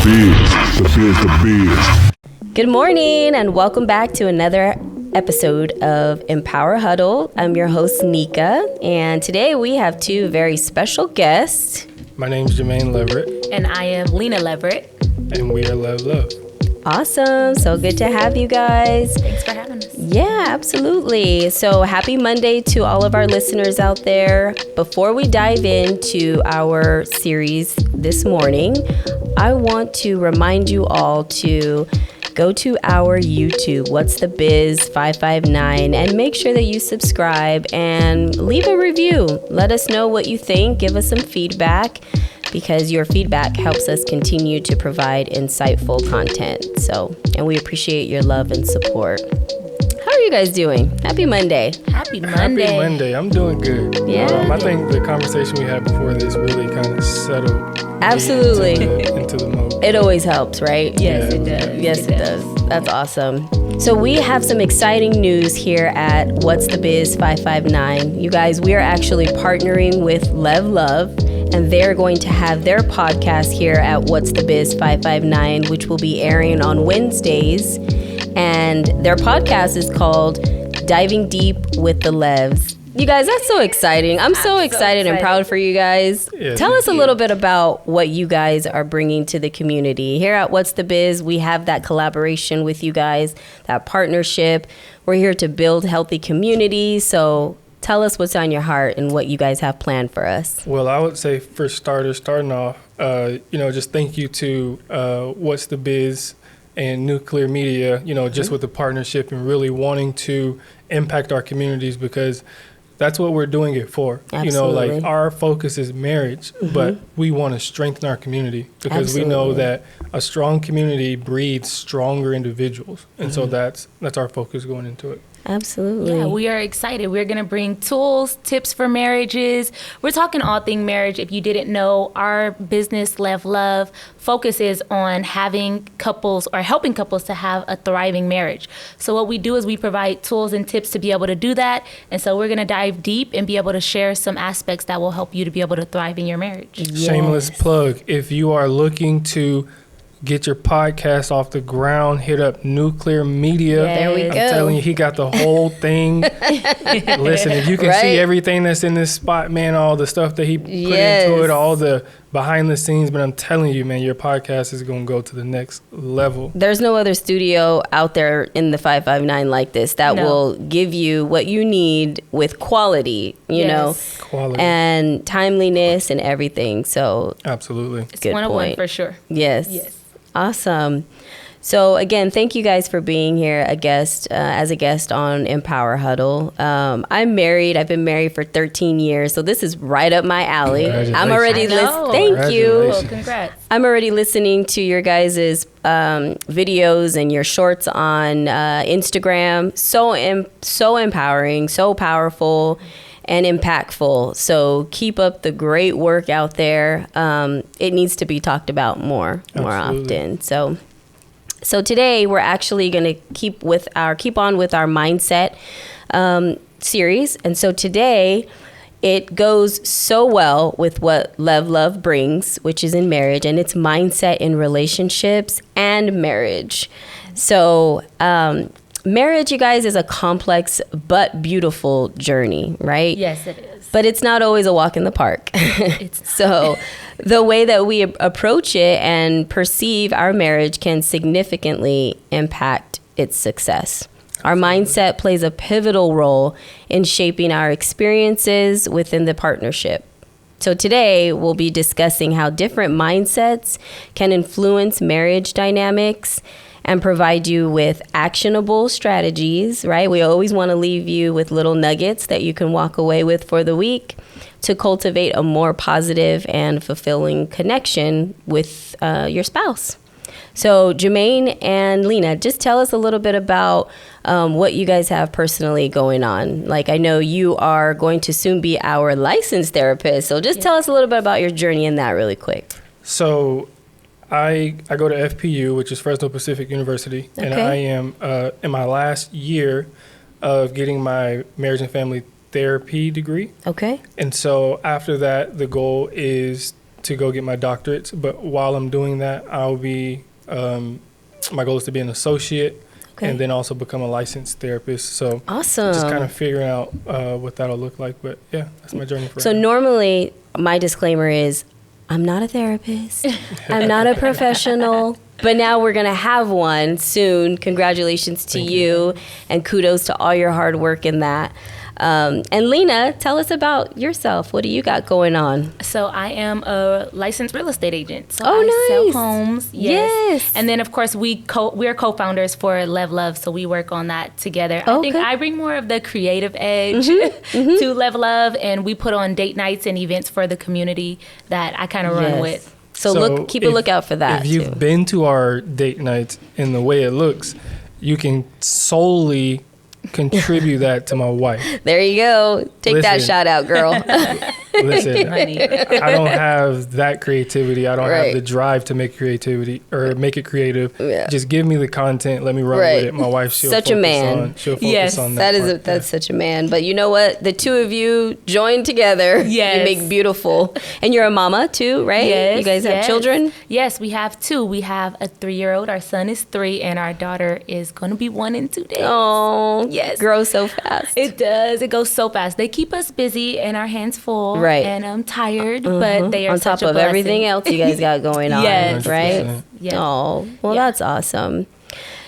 The Biz. Good morning and welcome back to another episode of Empower Huddle. I'm your host, Nika, and today we have two very special guests. My name's Jamaine Leverett. And I am Lena Leverett. And we are Lev Love. Awesome. So good to have you guys. Thanks for having us. Yeah, absolutely. So happy Monday to all of our listeners out there. Before we dive into our series this morning, I want to remind you all to go to our YouTube, What's the Biz 559, and make sure that you subscribe and leave a review. Let us know what you think. Give us some feedback, because your feedback helps us continue to provide insightful content. And we appreciate your love and support. How are you guys doing? Happy Monday. Happy Monday. Happy Monday. I'm doing good. Yeah. I think the conversation we had before this really kind of settled Absolutely. into the mode. It always helps, right? Yes, it does. Yes, it does. That's awesome. So we have some exciting news here at What's the Biz 559. You guys, we are actually partnering with Lev Love, and they're going to have their podcast here at What's the Biz 559, which will be airing on Wednesdays. And their podcast is called Diving Deep with the Levs. You guys, that's so exciting. I'm so excited and proud for you guys. Yeah, Tell us a little bit about what you guys are bringing to the community. Here at What's the Biz, we have that collaboration with you guys, that partnership. We're here to build healthy communities. So tell us what's on your heart and what you guys have planned for us. Well, I would say for starters, starting off, just thank you to What's the Biz and Nuclear Media, just with the partnership and really wanting to impact our communities, because that's what we're doing it for. Absolutely. Our focus is marriage, but we want to strengthen our community, because we know that a strong community breeds stronger individuals. And so that's our focus going into it. Absolutely. Yeah, we are excited. We're going to bring tools, tips for marriages. We're talking all thing marriage. If you didn't know, our business, Lev Love, focuses on having couples or helping couples to have a thriving marriage. So what we do is we provide tools and tips to be able to do that. And so we're going to dive deep and be able to share some aspects that will help you to be able to thrive in your marriage. Yes. Shameless plug. If you are looking to get your podcast off the ground, hit up Nuclear Media. Yes. There we I'm go. telling you, he got the whole thing. Listen, if you can see everything that's in this spot, man, all the stuff that he put into it, all the behind the scenes, but I'm telling you, man, your podcast is going to go to the next level. There's no other studio out there in the 559 like this that will give you what you need with quality, you know, quality and timeliness and everything. So absolutely. It's one-on-one for sure. Yes. Awesome. So again, thank you guys for being here as a guest on Empower Huddle. I'm married. I've been married for 13 years, so this is right up my alley. I'm already thank you. Well, congrats. I'm already listening to your guys' videos and your shorts on Instagram. So empowering, so powerful and impactful. So keep up the great work out there. It needs to be talked about more often. So today we're actually going to keep on with our mindset series. And so today it goes so well with what Lev Love brings, which is in marriage, and it's mindset in relationships and marriage. So marriage, you guys, is a complex but beautiful journey, right? Yes, it is. But it's not always a walk in the park. So the way that we approach it and perceive our marriage can significantly impact its success. Our mindset plays a pivotal role in shaping our experiences within the partnership. So today we'll be discussing how different mindsets can influence marriage dynamics and provide you with actionable strategies, right? We always want to leave you with little nuggets that you can walk away with for the week to cultivate a more positive and fulfilling connection with your spouse. So Jamaine and Lena, just tell us a little bit about what you guys have personally going on. Like, I know you are going to soon be our licensed therapist. So just tell us a little bit about your journey in that really quick. So I go to FPU, which is Fresno Pacific University, and I am in my last year of getting my marriage and family therapy degree. Okay. And so after that, the goal is to go get my doctorates. But while I'm doing that, I'll be, my goal is to be an associate. Okay. And then also become a licensed therapist. So Awesome. just kind of figuring out what that'll look like. But yeah, that's my journey for So right now. normally my disclaimer is I'm not a therapist. I'm not a professional. But now we're going to have one soon. Congratulations to Thank you. And kudos to all your hard work in that. And Lena, tell us about yourself. What do you got going on? So I am a licensed real estate agent. So Oh, I nice. sell homes. Yes. And then of course we're co-founders for Lev Love, so we work on that together. I think Okay. I bring more of the creative edge to Lev Love, and we put on date nights and events for the community that I kind of run Yes. with. So keep a if- lookout for that. If you've too. been to our date nights and the way it looks, you can solely contribute that to my wife. There you go. Take that Listen. shout out, girl. Listen, Honey. I don't have that creativity. I don't Right. have the drive to make creativity or make it creative. Yeah. Just give me the content. Let me run Right. with it. My wife, she'll Such a focus man. on. She'll focus Yes, on that. That's such a man. But you know what? The two of you join together. Yes. You make beautiful. And you're a mama too, right? Yes, You guys have yes. children? Yes, we have two. We have a 3-year-old. Our son is 3, and our daughter is going to be 1 in 2 days. Oh, Yes. Grow so fast. It does. It goes so fast. They keep us busy and our hands full. Right. And I'm tired, but they are on top such a of everything blessing. else you guys got going on, Yes. right? 100%. Yes. Oh, well, Yeah. that's awesome.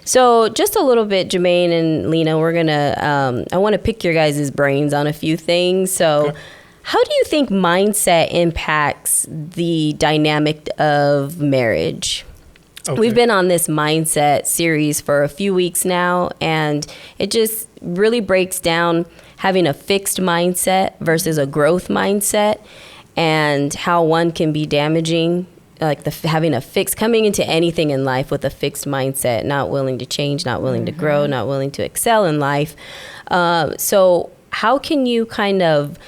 So just a little bit, Jamaine and Lena, we're going to, I want to pick your guys' brains on a few things. So Okay. how do you think mindset impacts the dynamic of marriage? Okay. We've been on this mindset series for a few weeks now, and it just really breaks down having a fixed mindset versus a growth mindset, and how one can be damaging, like having a fixed, coming into anything in life with a fixed mindset, not willing to change, not willing to grow, not willing to excel in life. So how can you kind of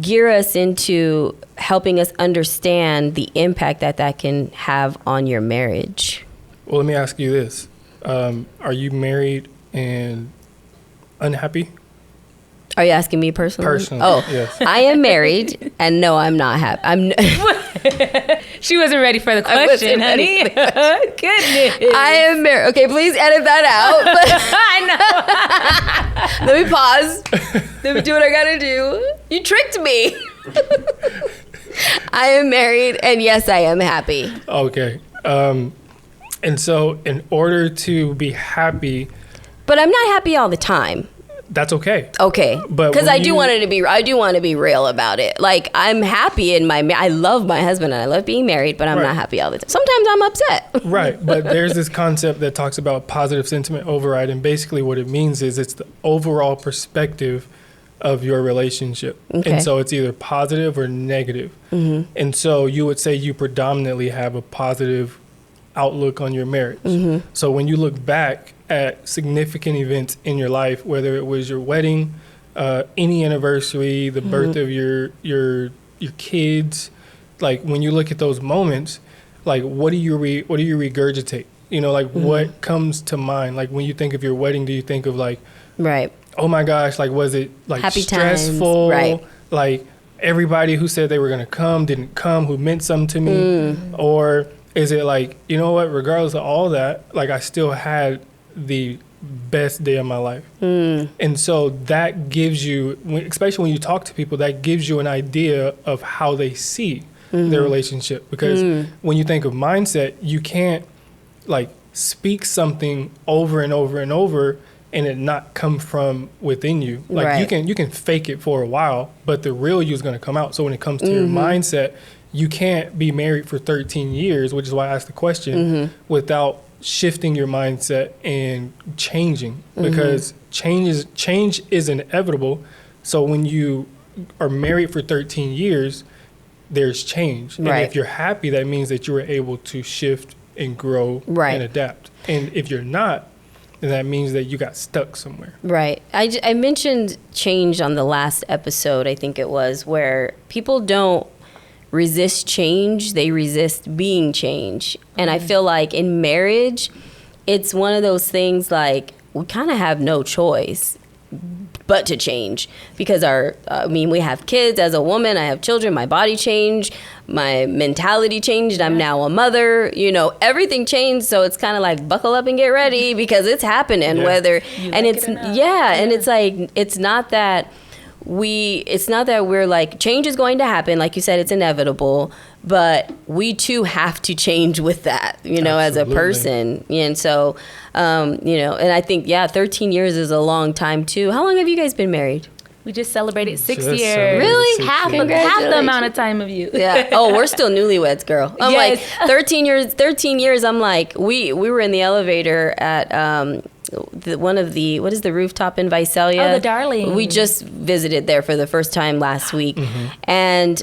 gear us into helping us understand the impact that can have on your marriage? Well, let me ask you this. Are you married and unhappy? Are you asking me personally? Personally, Oh, yes. I am married, and no, I'm not happy. She wasn't ready for the wasn't question, ready honey. Goodness. I am married. Okay, please edit that out. I know. Let me pause. Let me do what I gotta do. You tricked me. I am married, and yes, I am happy. Okay. And so in order to be happy, But I'm not happy all the time. that's okay. Okay, But because when I do you- want to be real about it. Like, I'm happy in I love my husband and I love being married, but I'm Right. not happy all the time. Sometimes I'm upset. Right. But there's this concept that talks about positive sentiment override. And basically what it means is it's the overall perspective of your relationship. Okay. And so it's either positive or negative. Mm-hmm. And so you would say you predominantly have a positive outlook on your marriage. Mm-hmm. So when you look back at significant events in your life, whether it was your wedding, any anniversary, the birth of your kids, like when you look at those moments, like what do you regurgitate? You know, like what comes to mind? Like when you think of your wedding, do you think of like, Right. oh my gosh, like was it like Happy times, stressful? right. Like everybody who said they were gonna come didn't come, who meant something to me, or is it like, you know what, regardless of all that, like I still had the best day of my life. And so that gives you, especially when you talk to people, that gives you an idea of how they see their relationship. Because when you think of mindset, you can't like speak something over and over and over and it not come from within you. Like Right. you can fake it for a while, but the real you is going to come out. So when it comes to your mindset, you can't be married for 13 years, which is why I asked the question, without shifting your mindset and changing, because change is inevitable. So when you are married for 13 years, there's change. Right. And if you're happy, that means that you were able to shift and grow Right. and adapt. And if you're not, then that means that you got stuck somewhere. Right. I mentioned change on the last episode, I think it was, where people don't resist change, they resist being changed. And I feel like in marriage, it's one of those things like we kind of have no choice. but to change, because we have kids. As a woman, I have children, my body changed, my mentality changed. I'm now a mother, everything changed. So it's kind of like buckle up and get ready, because it's happening, and it's like, it's not that we're like, change is going to happen. Like you said, it's inevitable, but we too have to change with that, as a person. And so, and I think, 13 years is a long time too. How long have you guys been married? We just celebrated 6 years. Really? Half the amount of time of you. Yeah. Oh, we're still newlyweds, girl. I'm like 13 years. I'm like, we were in the elevator at, what is the rooftop in Visalia? Oh, the Darling. We just visited there for the first time last week. And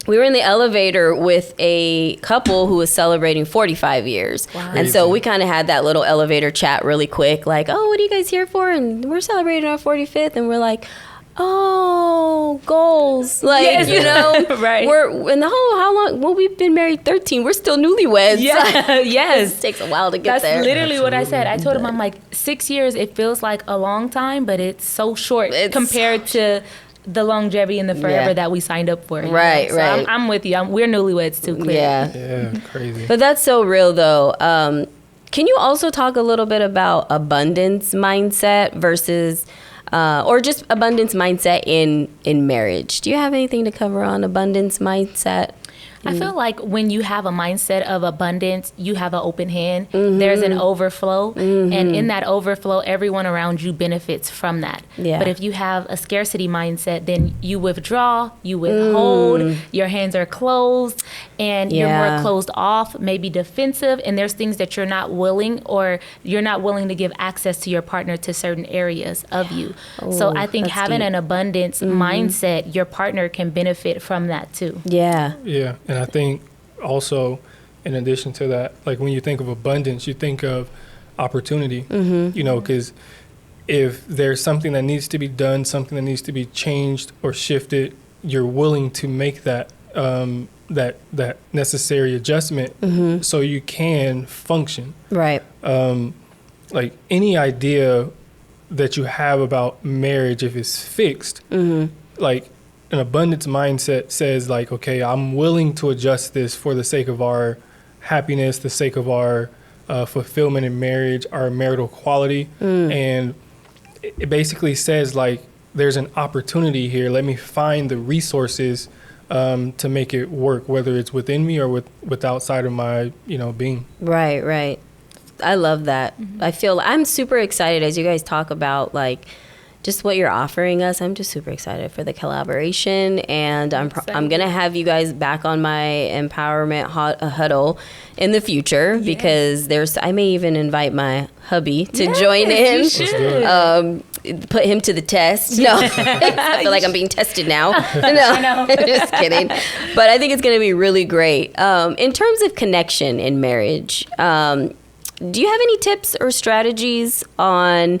we were in the elevator with a couple who was celebrating 45 years. Wow. And so we kind of had that little elevator chat really quick, like, oh, what are you guys here for? And we're celebrating our 45th. And we're like, oh, goals. Like, right. We're in how long? Well, we've been married 13. We're still newlyweds. Yeah, yes. It takes a while to get there. That's literally what I said. I told him, I'm like, 6 years, it feels like a long time, but it's so short compared to the longevity and the forever that we signed up for. Right, so right. I'm with you. We're newlyweds too, clearly. Yeah, crazy. But that's so real, though. Can you also talk a little bit about abundance mindset versus, or just abundance mindset in marriage? Do you have anything to cover on abundance mindset? I feel like when you have a mindset of abundance, you have an open hand. There's an overflow. And in that overflow, everyone around you benefits from that. Yeah. But if you have a scarcity mindset, then you withdraw, you withhold, your hands are closed, and you're more closed off, maybe defensive. And there's things that you're not willing, or you're not willing to give access to your partner to certain areas of you. So I think having an abundance mindset, your partner can benefit from that too. Yeah. And I think also, in addition to that, like when you think of abundance, you think of opportunity, because if there's something that needs to be done, something that needs to be changed or shifted, you're willing to make that that necessary adjustment so you can function. Right. Like any idea that you have about marriage, if it's fixed, like an abundance mindset says like, okay, I'm willing to adjust this for the sake of our happiness, the sake of our fulfillment in marriage, our marital quality. And it basically says like, there's an opportunity here. Let me find the resources to make it work, whether it's within me or with outside of my, being. Right. I love that. I'm super excited as you guys talk about like just what you're offering us. I'm just super excited for the collaboration, and I'm going to have you guys back on my empowerment huddle in the future, because I may even invite my hubby to join in. You should. Put him to the test. No, I feel like I'm being tested now. No, I know. Just kidding. But I think it's going to be really great. In terms of connection in marriage, do you have any tips or strategies on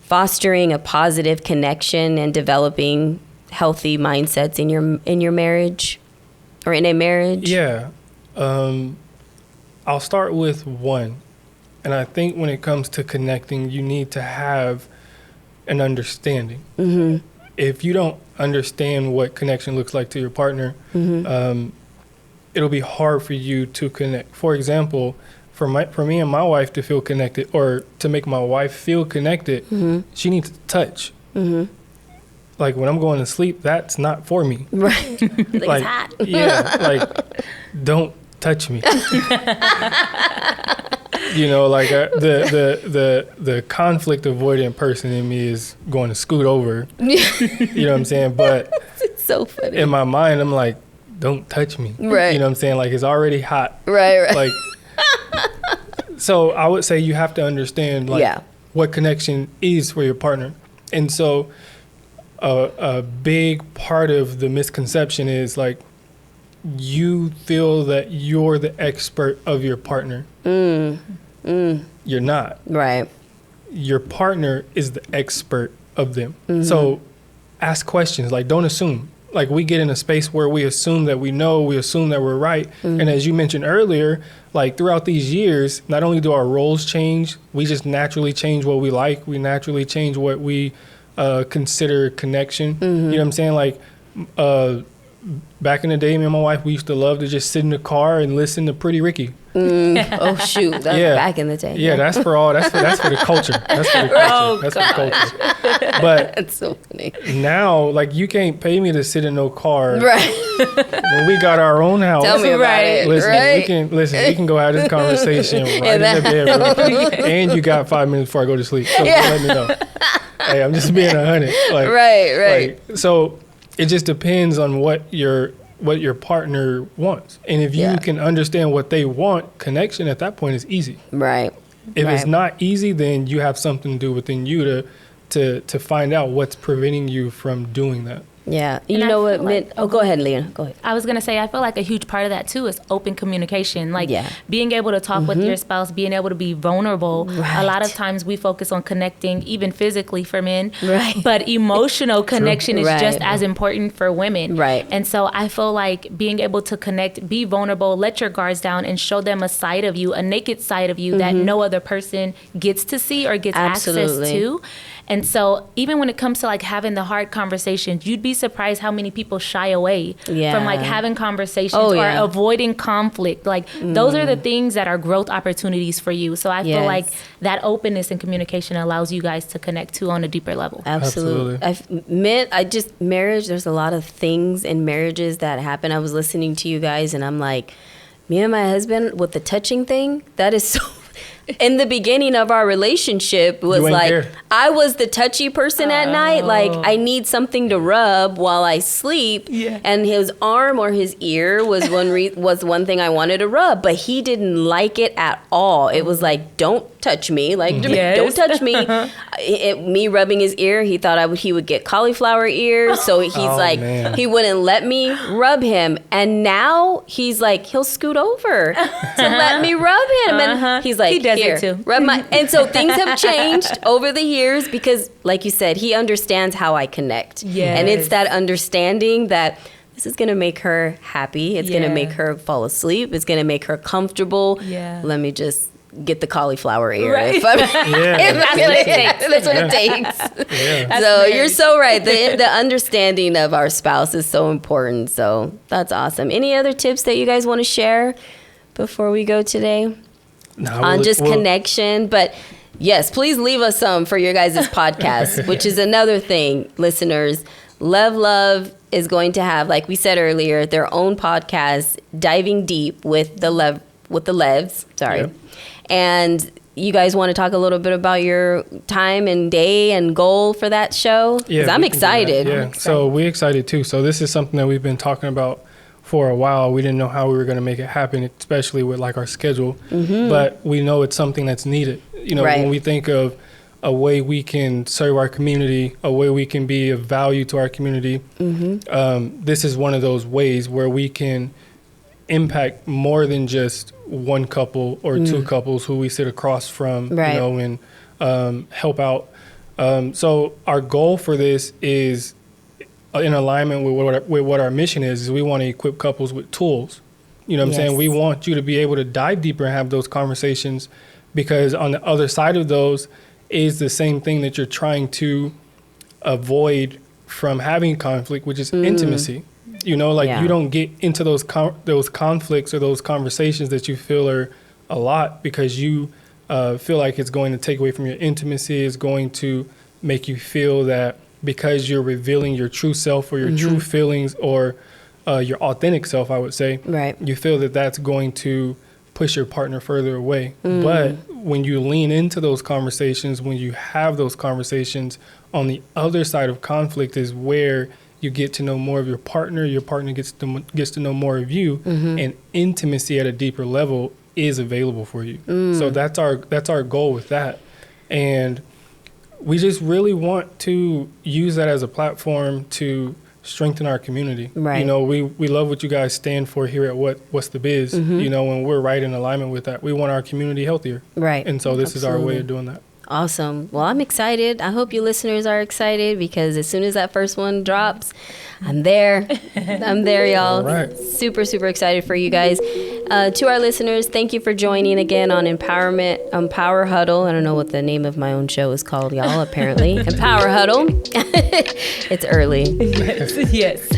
fostering a positive connection and developing healthy mindsets in your marriage or in a marriage? Yeah. I'll start with one. And I think when it comes to connecting, you need to have an understanding. If you don't understand what connection looks like to your partner, it'll be hard for you to connect. For example, for me and my wife to feel connected, or to make my wife feel connected, she needs to touch. Like when I'm going to sleep, that's not for me. Right. Like it's hot. Yeah. Like, don't touch me. Like the conflict avoidant person in me is going to scoot over. You know what I'm saying? But it's so funny. In my mind, I'm like, don't touch me. Right. You know what I'm saying? Like it's already hot. Right. Like. So I would say you have to understand what connection is for your partner. And so a big part of the misconception is like you feel that you're the expert of your partner. You're not. Right. Your partner is the expert of them. So ask questions, like don't assume. Like we get in a space where we assume that we know, we assume that we're right. And as you mentioned earlier, like throughout these years, not only do our roles change, we just naturally change what we like. We naturally change what we consider connection. You know what I'm saying? Like, back in the day, me and my wife, we used to love to just sit in the car and listen to Pretty Ricky. Oh shoot, that's back in the day. Yeah, that's for the culture. That's for the culture. That's for the culture. But That's so funny. now, like, you can't pay me to sit in no car. Right. When we got our own house. Tell me about it. Listen, Right. we can go have this conversation right in the bedroom. And you got 5 minutes before I go to sleep. So let me know. Hey, I'm just being 100. Like, Right. Like, so it just depends on what your partner wants. And if you can understand what they want, connection at that point is easy. Right. If it's not easy, then you have something to do within you to find out what's preventing you from doing that. Yeah. You And know I what? feel like- Go ahead, Leah. Go ahead. I was going to say, I feel like a huge part of that too is open communication. Like Yeah. being able to talk with your spouse, being able to be vulnerable. Right. A lot of times we focus on connecting, even physically for men. Right. But emotional connection is Right. just as important for women. Right. And so I feel like being able to connect, be vulnerable, let your guards down, and show them a side of you, a naked side of you that no other person gets to see or gets Absolutely. access to. And so even when it comes to like having the hard conversations, you'd be surprised how many people shy away from like having conversations or avoiding conflict. Like those are the things that are growth opportunities for you. So I feel like that openness and communication allows you guys to connect to on a deeper level. Absolutely. Marriage, there's a lot of things in marriages that happen. I was listening to you guys and I'm like, me and my husband with the touching thing, that is so... In the beginning of our relationship was like, there. I was the touchy person at night. Like, I need something to rub while I sleep. Yeah. And his arm or his ear was one thing I wanted to rub, but he didn't like it at all. It was like, don't touch me. Like, don't touch me. Me rubbing his ear, he thought he would get cauliflower ears. So he's man. he wouldn't let me rub him. And now he's like, he'll scoot over to let me rub him. And he's like, He does here, it too. rub my. And so things have changed over the years because, like you said, he understands how I connect. Yes. And it's that understanding that this is going to make her happy. It's going to make her fall asleep. It's going to make her comfortable. Yeah. Let me just get the cauliflower ear. Right. If I'm, if That's what it takes. That's what it takes. Yeah. So you're so right. The understanding of our spouse is so important. So that's awesome. Any other tips that you guys want to share before we go today on just connection? But yes, please leave us some for your guys' podcast, which is another thing, listeners. Lev Love is going to have, like we said earlier, their own podcast, diving deep with the Levs. Sorry. Yep. And you guys want to talk a little bit about your time and day and goal for that show? Because I'm excited. Yeah, so we're excited too. So this is something that we've been talking about for a while. We didn't know how we were going to make it happen, especially with like our schedule. But we know it's something that's needed. You know, when we think of a way we can serve our community, a way we can be of value to our community, this is one of those ways where we can impact more than just one couple or two couples who we sit across from, you know, and help out. So our goal for this is in alignment with what our mission is we want to equip couples with tools. You know what I'm saying? We want you to be able to dive deeper and have those conversations, because on the other side of those is the same thing that you're trying to avoid from having conflict, which is intimacy. You know, like you don't get into those conflicts or those conversations that you feel are a lot because you feel like it's going to take away from your intimacy. It's going to make you feel that because you're revealing your true self or your true feelings or your authentic self, I would say, you feel that that's going to push your partner further away. But when you lean into those conversations, when you have those conversations, on the other side of conflict is where you get to know more of your partner gets to know more of you, and intimacy at a deeper level is available for you. So that's our goal with that. And we just really want to use that as a platform to strengthen our community. You know, we love what you guys stand for here at What's The Biz. You know, and we're right in alignment with that. We want our community healthier. And so this is our way of doing that. Awesome. Well, I'm excited. I hope you listeners are excited because as soon as that first one drops, I'm there. I'm there, y'all. All right. Super, super excited for you guys. To our listeners, thank you for joining again on Empower Huddle. I don't know what the name of my own show is called, y'all, apparently. Empower Huddle. It's early. Yes.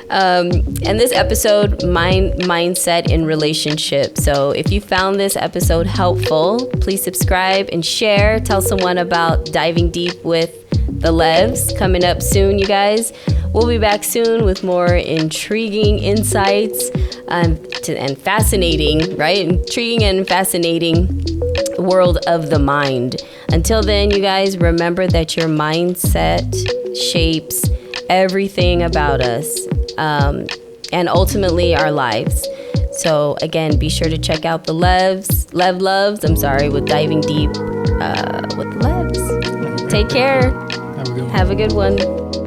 And this episode, mindset in relationships. So if you found this episode helpful, please subscribe and share. Tell someone about Diving Deep with the Levs coming up soon, you guys. We'll be back soon with more intriguing insights and fascinating, right? Intriguing and fascinating world of the mind. Until then, you guys, remember that your mindset shapes everything about us, and ultimately our lives. So again, be sure to check out the Lev Loves, with Diving Deep with the Levs. Take care. Have a good one. Have a good one.